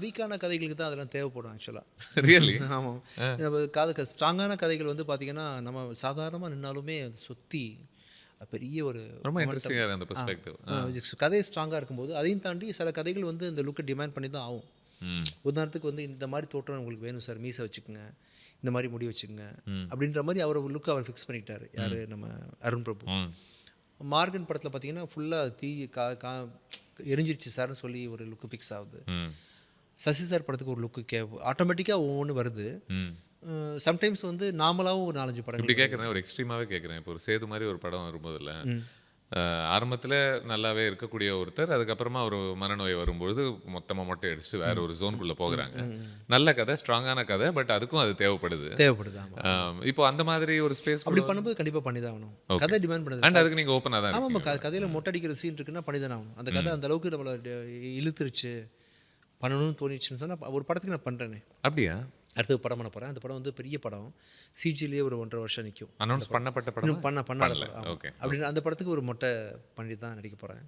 வீக்கான கதைகளுக்கு தான் அதெல்லாம் தேவைப்படும் ஆக்சுவலாக. ரியலி? ஆமாம். நம்ம கதை ஸ்ட்ராங்கான கதைகள் வந்து பார்த்தீங்கன்னா, நம்ம சாதாரணமாக நின்னாலுமே அது சுற்றி பெரிய ஒரு ரொம்ப மொமெண்டம். இன்ட்ரெஸ்டிங்கா இருக்கு அந்த பெர்ஸ்பெக்டிவ். கதை ஸ்ட்ராங்காக இருக்கும்போது, அதையும் தாண்டி சில கதைகள் வந்து இந்த லுக்கை டிமாண்ட் பண்ணி தான் ஆகும். ம். உதாரணத்துக்கு வந்து இந்த மாதிரி தோற்றம் உங்களுக்கு வேணும் சார், மீசை வச்சுக்கோங்க, இந்த மாதிரி முடி வச்சுக்கோங்க ம். அப்படின்ற மாதிரி அவர் லுக் அவர் ஃபிக்ஸ் பண்ணிக்கிட்டாரு. யார் நம்ம அருண் பிரபு. ம். மார்கன் படத்தில் பார்த்தீங்கன்னா ஃபுல்லாக தீ கா கா எரிஞ்சிருச்சு சார்னு சொல்லி ஒரு லுக்கு ஃபிக்ஸ் ஆகுது. ம். சசி சார் படத்துக்கு ஒரு லுக்கு ஆட்டோமேட்டிக்காக ஒவ்வொன்று வருது. ம். சம்டைம்ஸ் வந்து நார்மலாகவும் ஒரு 4-5 இப்படி படங்கள். கேட்குறேன், ஒரு எக்ஸ்ட்ரீமாவே கேட்குறேன். இப்போ ஒரு சேது மாதிரி ஒரு படம் வரும்போதுல்ல, ம். ஆரம்பத்துல நல்லாவே இருக்கக்கூடிய ஒருத்தர், அதுக்கப்புறமா ஒரு மனநோய் வரும்பொழுது மொத்தமா மொட்டை அடிச்சுட்டு வேற ஒரு ஜோன்குள்ள போகுறாங்க. நல்ல கதை, ஸ்ட்ராங்கான கதை, பட் அதுக்கும் அது தேவைப்படுது. தேவைப்படுது. ஆமாம். இப்போ அந்த மாதிரி ஒரு ஸ்பேஸ் அப்படி பண்ணும்போது கண்டிப்பாக பண்ணி தான் ஆகணும். Okay. கதை டிமாண்ட் பண்ணுது. அண்ட் அதுக்கு நீங்க ஓப்பனா தான் ஆமாம், இருக்கீங்க. கதையில் மொட்டை அடிக்கிற சீன் இருக்குன்னா பண்ணி தானே ஆகணும். அந்த கதை அந்த அளவுக்கு நம்மளை இழுத்துருச்சு, பண்ணணும்னு தோணிடுச்சுன்னு சொன்னால் ஒரு படத்துக்கு நான் பண்ணுறேனே. அப்படியா? அடுத்தது படம் பண்ண போகிறேன். அந்த படம் வந்து பெரிய படம், சிஜிலேயே ஒரு 1.5 வருஷம் நிற்கும். அனௌன்ஸ் பண்ணப்பட்ட படம் பண்ணாத பண்ணல. படம். ஆமாம். ஓகே. அப்படின்னு அந்த படத்துக்கு ஒரு மொட்டை பண்ணி தான் நடிக்க போகிறேன்.